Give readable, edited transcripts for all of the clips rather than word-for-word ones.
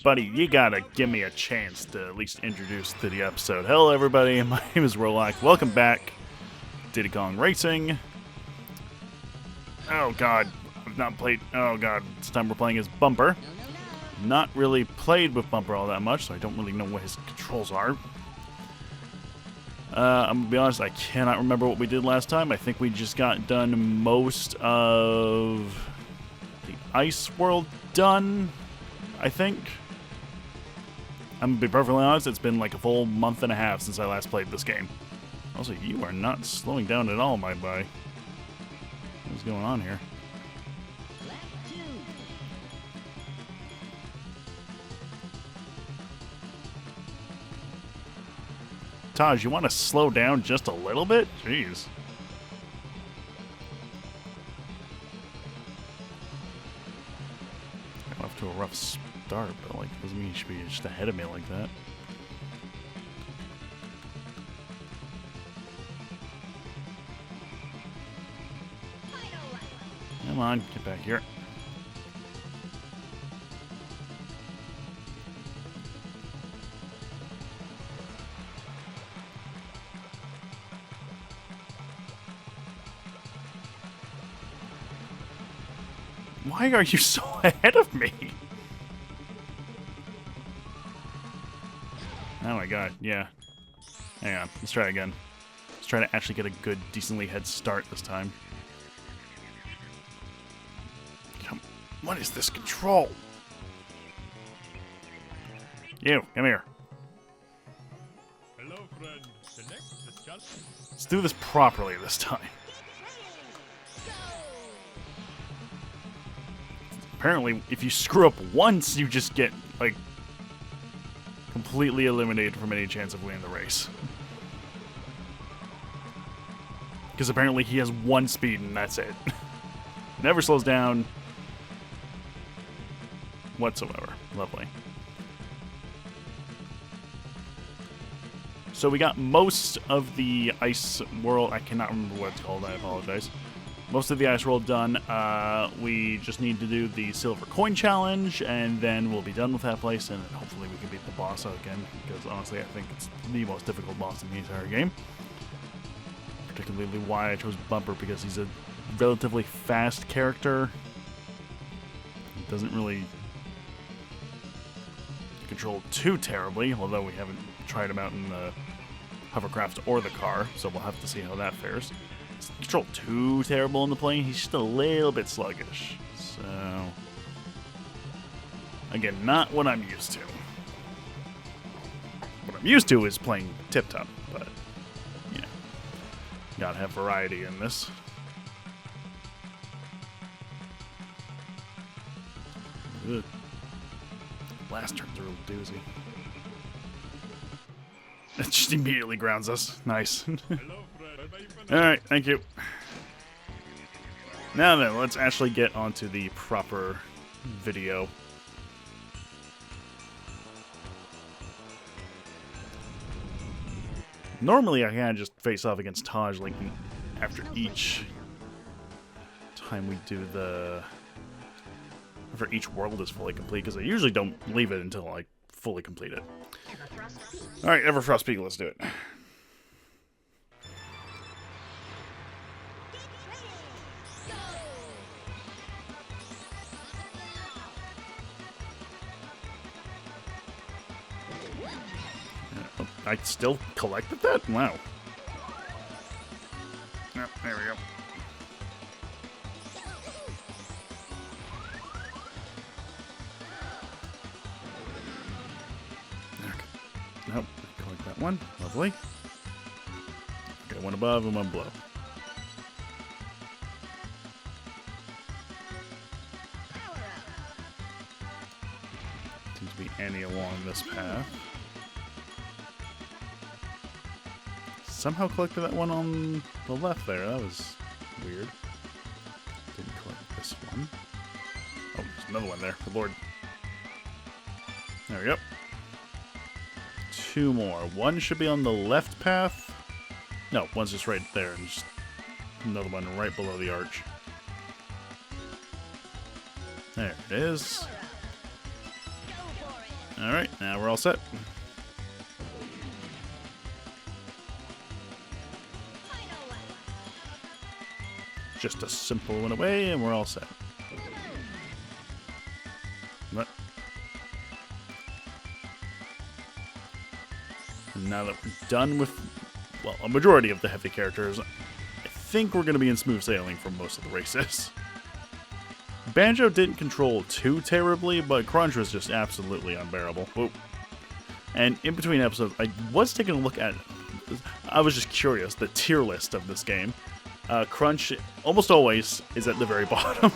Buddy, you gotta give me a chance to at least introduce to the episode. Hello, everybody. My name is Rolak. Welcome back. Diddy Kong Racing. Oh, God. I've not played... Oh, God. This time we're playing as Bumper. Not really played with Bumper all that much, so I don't really know what his controls are. I'm gonna be honest, I cannot remember what we did last time. I think we just got done most of the Ice World done, I think. I'm gonna be perfectly honest, it's been like a full month and a half since I last played this game. Also, you are not slowing down at all, my boy. What's going on here? Taj, you want to slow down just a little bit? Jeez. Got off to a rough start, but like doesn't mean you should be just ahead of me like that. Come on, get back here. Why are you so ahead of me? Oh my god, yeah. Hang on, let's try again. Let's try to actually get a good, decently head start this time. What is this control? You, come here. Hello, friend. The next challenge. Let's do this properly this time. Apparently, if you screw up once, you just get, like, completely eliminated from any chance of winning the race. Because apparently he has one speed and that's it. Never slows down whatsoever. Lovely. So we got most of the Ice World. I cannot remember what it's called. I apologize. Most of the Ice World done. We just need to do the Silver Coin Challenge, and then we'll be done with that place, and then hopefully we can beat the boss again, because honestly I think it's the most difficult boss in the entire game. Particularly why I chose Bumper, because he's a relatively fast character. He doesn't really control too terribly, although we haven't tried him out in the hovercraft or the car, so we'll have to see how that fares. Control too terrible in the plane. He's just a little bit sluggish. So, again, not what I'm used to. What I'm used to is playing tip-top, but, you know, gotta have variety in this. Ugh. Last turn's a real doozy. It just immediately grounds us. Nice. Hello, friend. Alright, thank you. Now then, let's actually get onto the proper video. Normally I kind of just face off against Taj like after each time we do the... after each world is fully complete, because I usually don't leave it until I fully complete it. Alright, Everfrost Peak, let's do it. I still collected that? Wow. Yep, there we go. Okay. Nope, collect that one. Lovely. Okay, one above and one below. Seems to be any along this path. Somehow collected that one on the left there. That was weird. Didn't collect this one. Oh, there's another one there. Good lord. There we go. Two more. One should be on the left path. No, one's just right there. And just another one right below the arch. There it is. Alright, now we're all set. Just a simple one away, and we're all set. What? Now that we're done with, well, a majority of the heavy characters, I think we're going to be in smooth sailing for most of the races. Banjo didn't control too terribly, but Crunch was just absolutely unbearable. Whoa. And in between episodes, I was taking a look at, I was just curious, the tier list of this game. Crunch almost always is at the very bottom.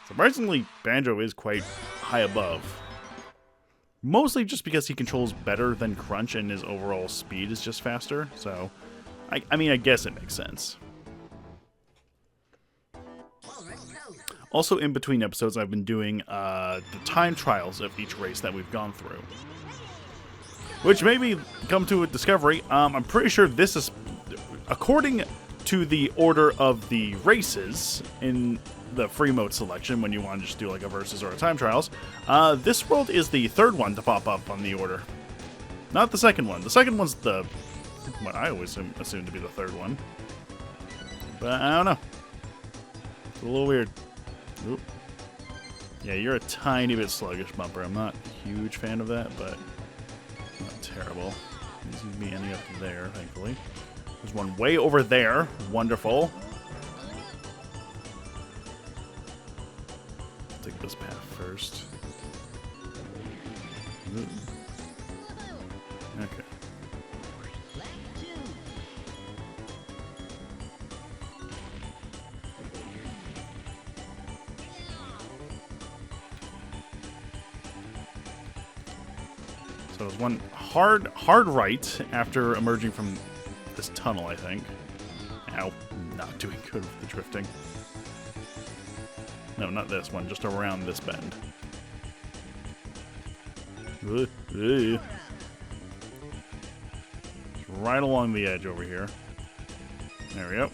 Surprisingly, Banjo is quite high above. Mostly just because he controls better than Crunch and his overall speed is just faster. So, I mean, I guess it makes sense. Also, in between episodes, I've been doing the time trials of each race that we've gone through. Which made me come to a discovery. I'm pretty sure this is, according to the order of the races in the free mode selection, when you want to just do like a versus or a time trials, this world is the third one to pop up on the order. Not the second one. The second one's the, what I always assume to be the third one. But I don't know. It's a little weird. Oop. Yeah, you're a tiny bit sluggish, Bumper. I'm not a huge fan of that, but not terrible. There seems to be any up there, thankfully. There's one way over there. Wonderful. I'll take this path first. Ooh. Okay. So there's one hard right after emerging from this tunnel, I think. Ow, not doing good with the drifting. No, not this one, just around this bend. Right along the edge over here. There we go.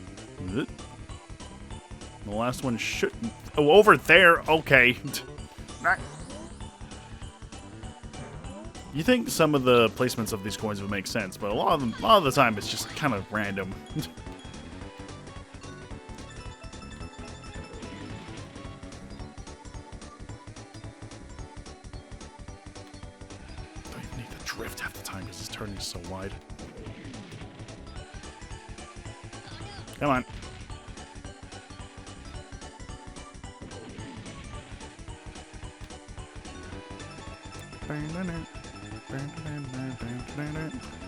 The last one should... Oh, over there! Okay. You think some of the placements of these coins would make sense, but a lot of the time it's just kind of random. Don't even need to drift half the time because this turning is so wide. Come on.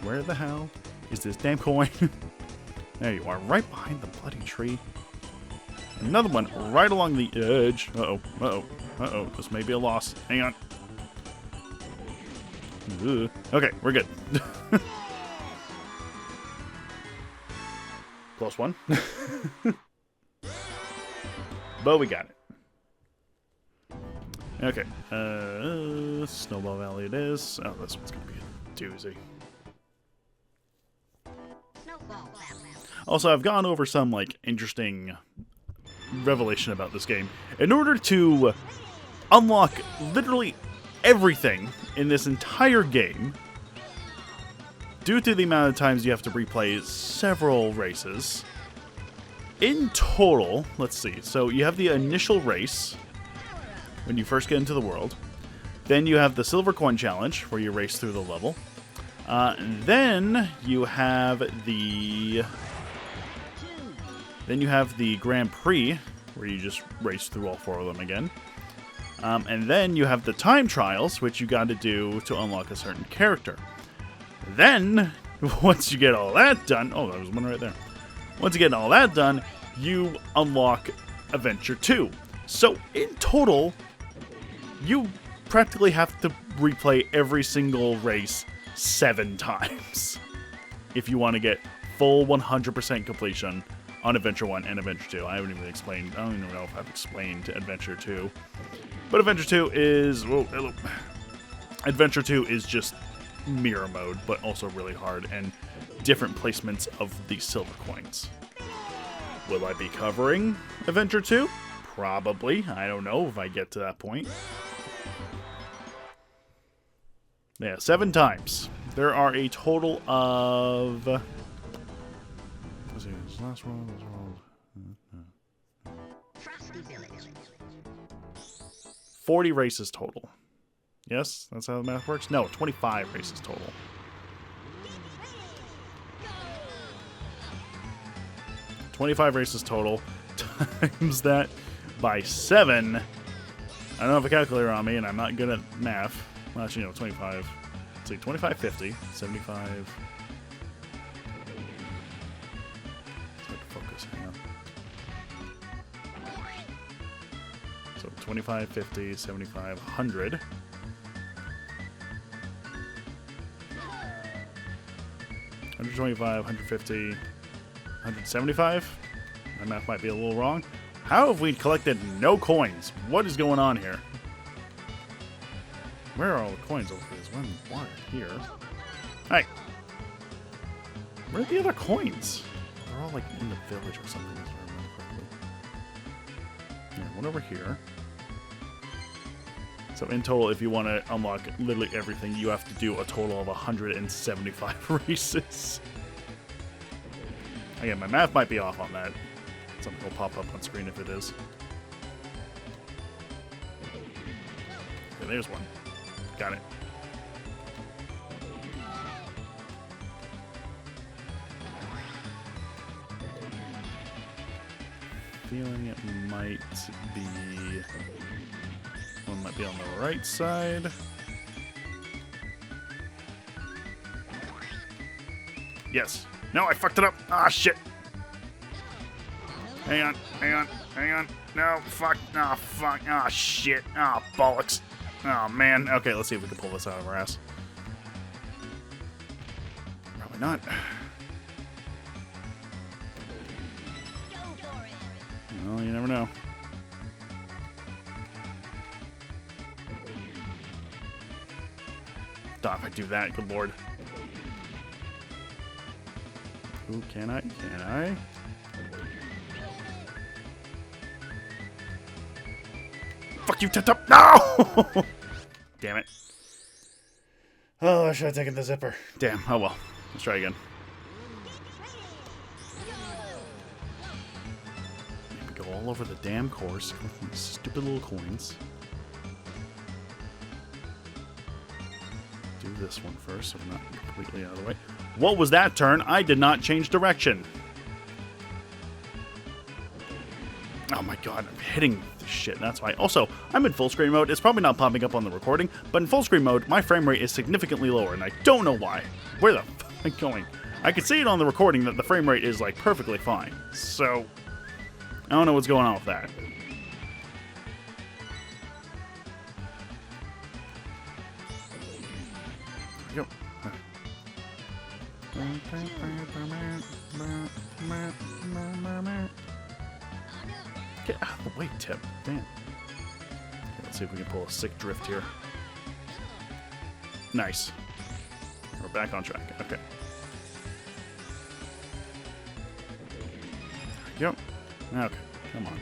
Where the hell is this damn coin? There you are, right behind the bloody tree. Another one right along the edge. Uh-oh, uh-oh, uh-oh. This may be a loss. Hang on. Ugh. Okay, we're good. Close one. But we got it. Okay, Snowball Valley it is. Oh, this one's gonna be a doozy. Also, I've gone over some, like, interesting revelation about this game. In order to unlock literally everything in this entire game, due to the amount of times you have to replay several races, in total, let's see, so you have the initial race when you first get into the world. Then you have the Silver Coin Challenge, where you race through the level. Then you have the Grand Prix, where you just race through all four of them again. And then you have the Time Trials, which you got to do to unlock a certain character. Then, once you get all that done... Oh, there was one right there. Once you get all that done, you unlock Adventure 2. So, in total, you practically have to replay every single race 7 times if you want to get full 100% completion on Adventure 1 and Adventure 2. I haven't even explained... I don't even know if I've explained Adventure 2. But Adventure 2 is... Whoa, hello. Adventure 2 is just mirror mode, but also really hard, and different placements of the silver coins. Will I be covering Adventure 2? Probably. I don't know if I get to that point. Yeah, 7 times. There are a total of... let's see, this last one, this one. 40 races total. Yes, that's how the math works? No, 25 races total. 25 races total. Times that by 7. I don't have a calculator on me, and I'm not good at math. Well, actually, no, 25. Let's see, 25, 50, 75. It's hard to focus. Hang on. So 25, 50, 75, 100. 125, 150, 175. My math might be a little wrong. How have we collected no coins? What is going on here? Where are all the coins over here? There's one here. Hey! Where are the other coins? They're all like in the village or something, if I remember correctly. Yeah, one over here. So in total, if you want to unlock literally everything, you have to do a total of 175 races. Again, my math might be off on that. Something will pop up on screen if it is. Okay, there's one. Got it. Feeling it might be... One might be on the right side. Yes. No, I fucked it up. Ah, shit. Hang on, hang on, hang on. No, fuck. Ah, fuck. Ah, shit. Ah, bollocks. Oh, man. Okay, let's see if we can pull this out of our ass. Probably not. Well, you never know. If I do that, good lord. Ooh, can I? Can I? Fuck you, Tip-Top! No! Damn it. Oh, I should have taken the zipper. Damn, oh well. Let's try again. We go all over the damn course with these stupid little coins. Do this one first so we're not completely out of the way. What was that turn? I did not change direction. Oh my god, I'm hitting this shit. That's why. Also, I'm in full screen mode. It's probably not popping up on the recording, but in full screen mode, my frame rate is significantly lower, and I don't know why. Where the fuck am I going? I can see it on the recording that the frame rate is, like, perfectly fine. So, I don't know what's going on with that. There we go. Get out of the way, Tip. Damn. Okay, let's see if we can pull a sick drift here. Nice. We're back on track. Okay. There we go. Okay, come on.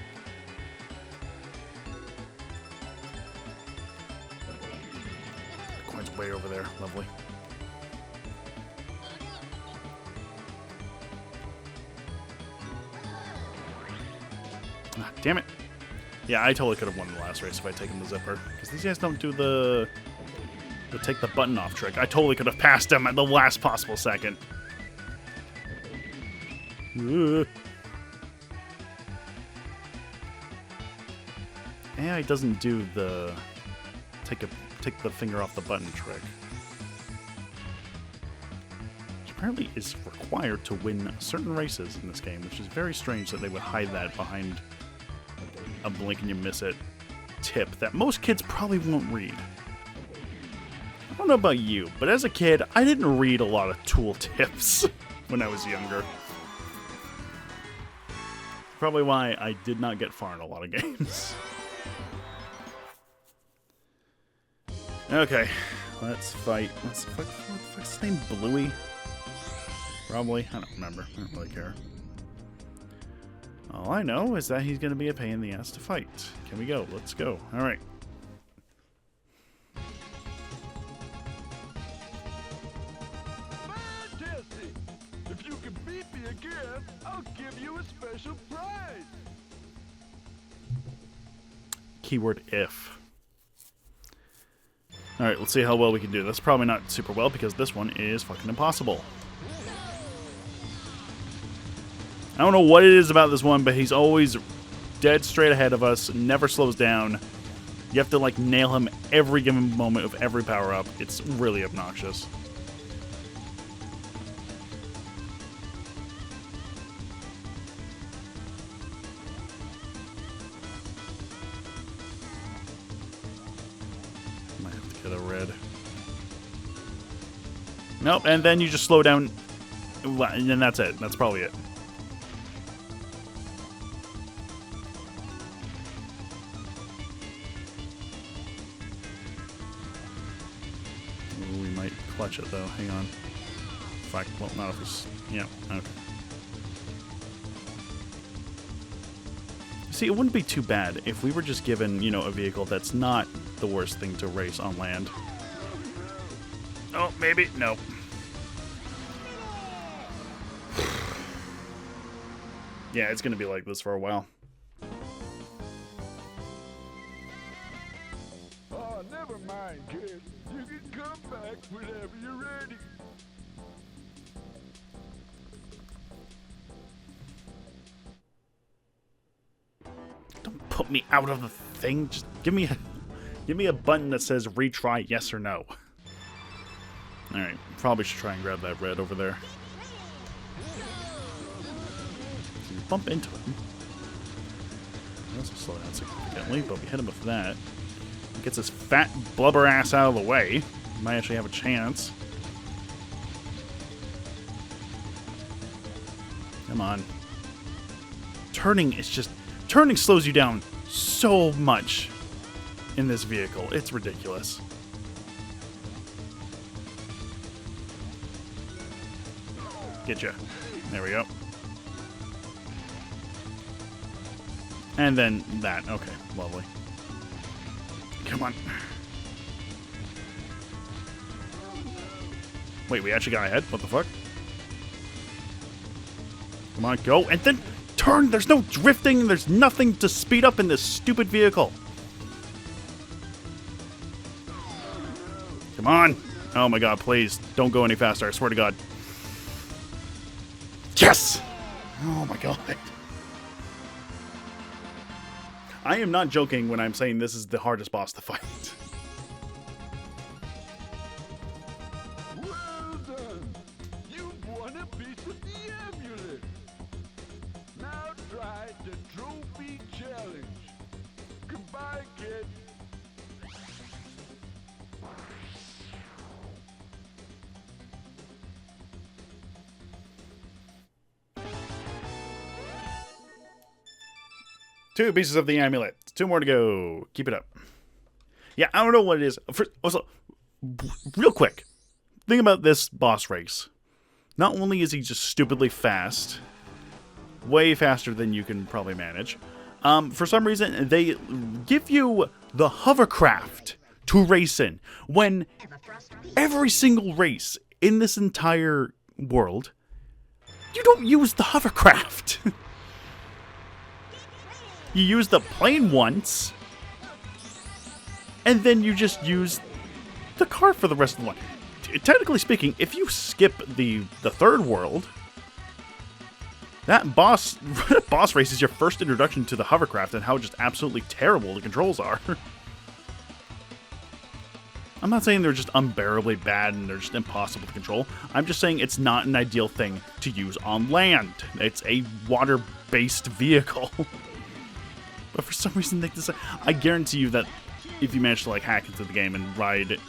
The coin's way over there. Lovely. Ah, damn it. Yeah, I totally could have won the last race if I'd taken the zipper. Because these guys don't do the take the button off trick. I totally could have passed them at the last possible second. Yeah, it doesn't do the take the finger off the button trick. Which apparently is required to win certain races in this game, which is very strange that they would hide that behind a blink and you miss it tip that most kids probably won't read. I don't know about you, but as a kid, I didn't read a lot of tool tips when I was younger. Probably why I did not get far in a lot of games. Okay, let's fight. What's his name? Bluey? Probably. I don't remember. I don't really care. All I know is that he's going to be a pain in the ass to fight. Can we go? Let's go. All right. I'll give you a special prize. Keyword if. Alright, let's see how well we can do. That's probably not super well because this one is fucking impossible. I don't know what it is about this one, but he's always dead straight ahead of us, never slows down. You have to, like, nail him every given moment of every power-up. It's really obnoxious. Might have to get a red. Nope, and then you just slow down, and then that's it. That's probably it. We might clutch it though. Hang on. In fact, well, not if it's... Yeah, okay. See, it wouldn't be too bad if we were just given, you know, a vehicle that's not the worst thing to race on land. Oh, maybe. No. Yeah, it's going to be like this for a while. Oh, never mind, kid. You can come back whenever you're ready. Don't put me out of the thing. Just give me a button that says retry yes or no. All right, probably should try and grab that red over there. So we bump into him. He also slow down significantly, but we hit him with that. Gets his fat blubber ass out of the way. Might actually have a chance. Come on. Turning slows you down so much in this vehicle. It's ridiculous. Get ya. There we go. And then that. Okay, lovely. Come on. Wait, we actually got ahead? What the fuck? Come on, go. And then turn! There's no drifting. There's nothing to speed up in this stupid vehicle. Come on. Oh my god, please. Don't go any faster. I swear to god. Yes! Oh my god. I am not joking when I'm saying this is the hardest boss to fight. Well done. You've won a piece of the amulet. Now try the trophy challenge. Goodbye, kid. Two pieces of the amulet. Two more to go. Keep it up. Yeah, I don't know what it is. Also, real quick, think about this boss race. Not only is he just stupidly fast, way faster than you can probably manage, for some reason, they give you the hovercraft to race in. When every single race in this entire world, you don't use the hovercraft. You use the plane once, and then you just use the car for the rest of the one. Technically speaking, if you skip the third world, that boss race is your first introduction to the hovercraft and how just absolutely terrible the controls are. I'm not saying they're just unbearably bad and they're just impossible to control. I'm just saying it's not an ideal thing to use on land. It's a water-based vehicle. But for some reason they decide... I guarantee you that if you manage to like hack into the game and ride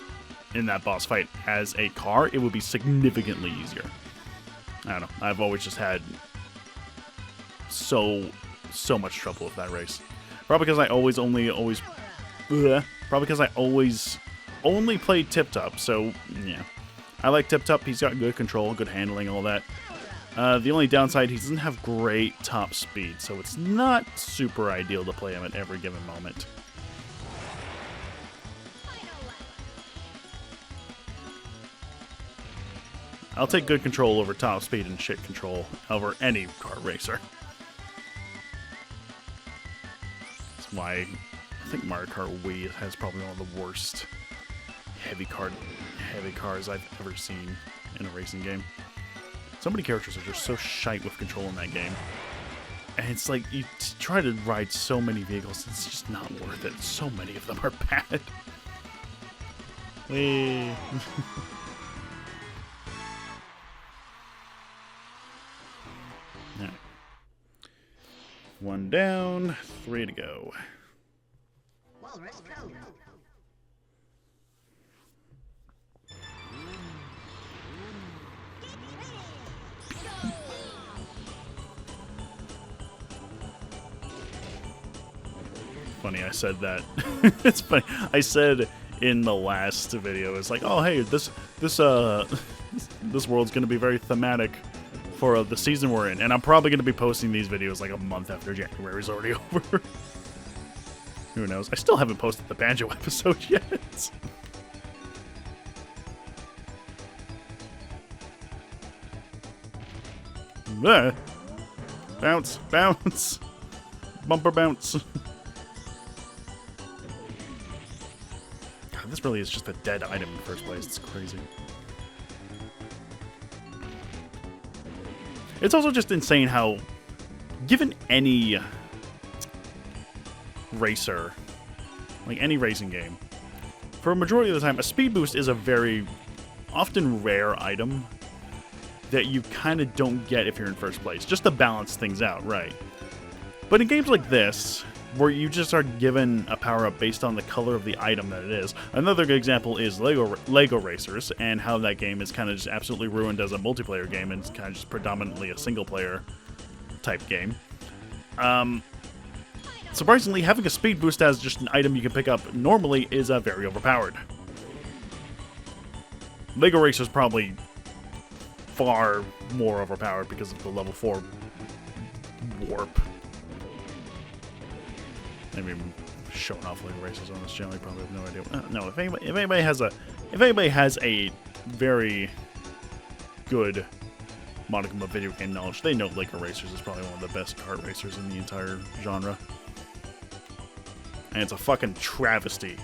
in that boss fight as a car, it would be significantly easier. I don't know. I've always just had so much trouble with that race. Probably because I always only played Tip Top. So yeah, I like Tip Top. He's got good control, good handling, all that. The only downside, he doesn't have great top speed, so it's not super ideal to play him at every given moment. I'll take good control over top speed and shit control over any kart racer. That's why I think Mario Kart Wii has probably one of the worst heavy cars I've ever seen in a racing game. So many characters are just so shite with control in that game. And it's like, you try to ride so many vehicles, it's just not worth it. So many of them are bad. Whee! Right. 1 down, 3 to go. Walrus Code. Funny, I said that. It's funny. I said in the last video, it's like, oh hey, this world's gonna be very thematic for the season we're in, and I'm probably gonna be posting these videos like a month after January's already over. Who knows? I still haven't posted the Banjo episode yet. Bounce, bounce, bumper bounce. God, this really is just a dead item in the first place. It's crazy. It's also just insane how, given any racer, like any racing game, for a majority of the time, a speed boost is a very often rare item that you kind of don't get if you're in first place, just to balance things out, right? But in games like this, where you just are given a power-up based on the color of the item that it is. Another good example is Lego Racers, and how that game is kind of just absolutely ruined as a multiplayer game, and it's kind of just predominantly a single-player type game. Surprisingly, having a speed boost as just an item you can pick up normally is very overpowered. Lego Racers probably far more overpowered because of the level 4 warp. I mean, showing off Lego Racers on this channel, you probably have no idea. No, if anybody has a very good modicum of video game knowledge, they know Lego Racers is probably one of the best kart racers in the entire genre. And it's a fucking travesty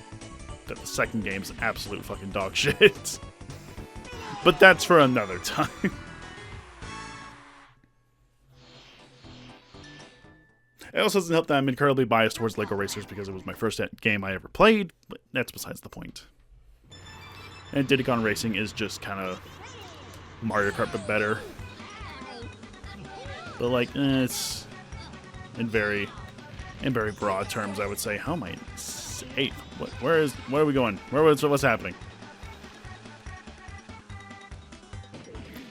that the second game is absolute fucking dog shit. But that's for another time. It also doesn't help that I'm incredibly biased towards Lego Racers because it was my first game I ever played, but that's besides the point. And Diddy Kong Racing is just kind of Mario Kart but better. But like, it's in very broad terms, I would say. How am I 8th? Where are we going? What's happening?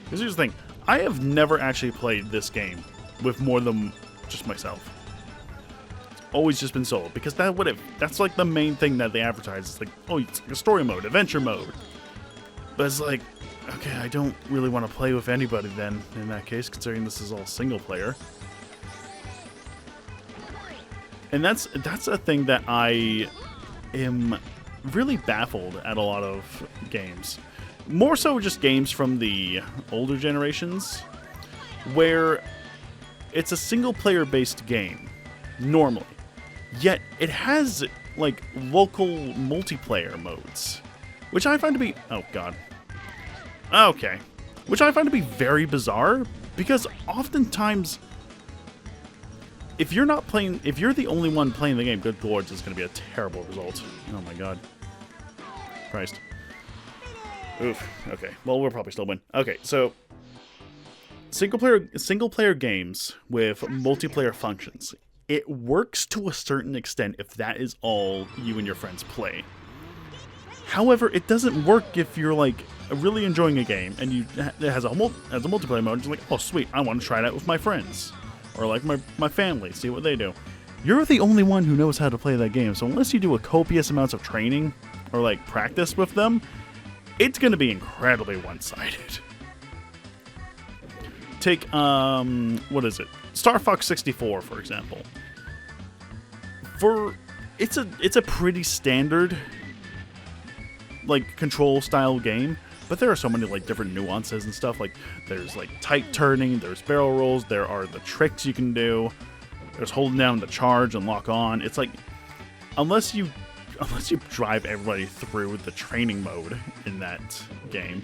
Because here's the thing, I have never actually played this game with more than just myself. It's always just been solo, because that's like the main thing that they advertise. It's like, oh, it's like a story mode, adventure mode. But it's like, okay, I don't really want to play with anybody then, in that case, considering this is all single player. And that's a thing that I am really baffled at a lot of games. More so just games from the older generations, where it's a single-player based game, normally. Yet it has, like, local multiplayer modes, which I find to be... Oh, God. Okay. Which I find to be very bizarre, because oftentimes, if you're the only one playing the game, good lord, it's going to be a terrible result. Oh, my God. Christ. Oof. Okay. Well, we'll probably still win. Okay, so single player games with multiplayer functions. It works to a certain extent if that is all you and your friends play. However, it doesn't work if you're like really enjoying a game and it has a multiplayer mode. And you're like, oh sweet, I want to try that with my friends or like my family, see what they do. You're the only one who knows how to play that game, so unless you do a copious amounts of training or like practice with them, it's going to be incredibly one-sided. Take, what is it? Star Fox 64, for example. It's a pretty standard, like, control-style game, But there are so many like different nuances and stuff. Like there's like tight turning, there's barrel rolls, there are the tricks you can do. There's holding down the charge and lock on. It's like unless you drive everybody through the training mode in that game,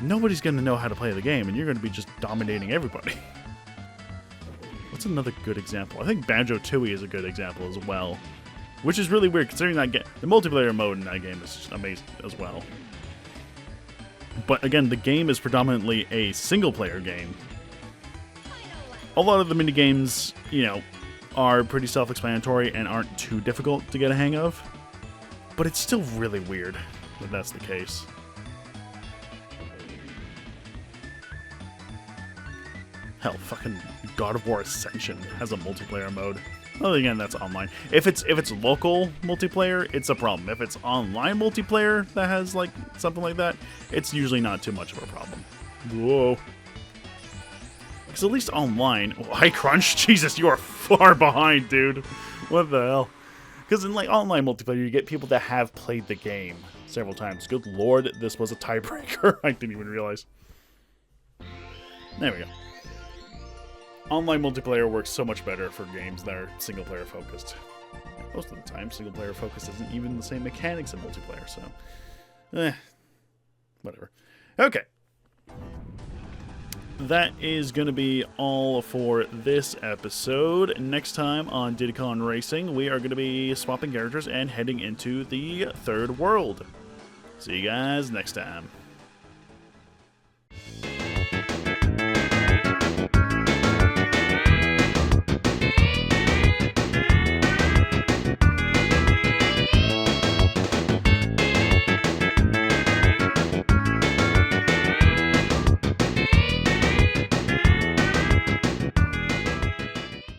nobody's going to know how to play the game, and you're going to be just dominating everybody. What's another good example? I think Banjo-Tooie is a good example as well, which is really weird considering that the multiplayer mode in that game is just amazing as well. But again, the game is predominantly a single-player game. A lot of the minigames, you know, are pretty self-explanatory and aren't too difficult to get a hang of. But it's still really weird that that's the case. Hell, fucking God of War Ascension has a multiplayer mode. Well, again, that's online. If it's local multiplayer, it's a problem. If it's online multiplayer that has like something like that, it's usually not too much of a problem. Whoa. Because at least online, High Crunch, Jesus, you are far behind, dude. What the hell? Because in like online multiplayer, you get people that have played the game several times. Good lord, this was a tiebreaker. I didn't even realize. There we go. Online multiplayer works so much better for games that are single-player focused. Most of the time, single-player focused isn't even the same mechanics in multiplayer, so... whatever. Okay. That is going to be all for this episode. Next time on Diddy Kong Racing, we are going to be swapping characters and heading into the third world. See you guys next time.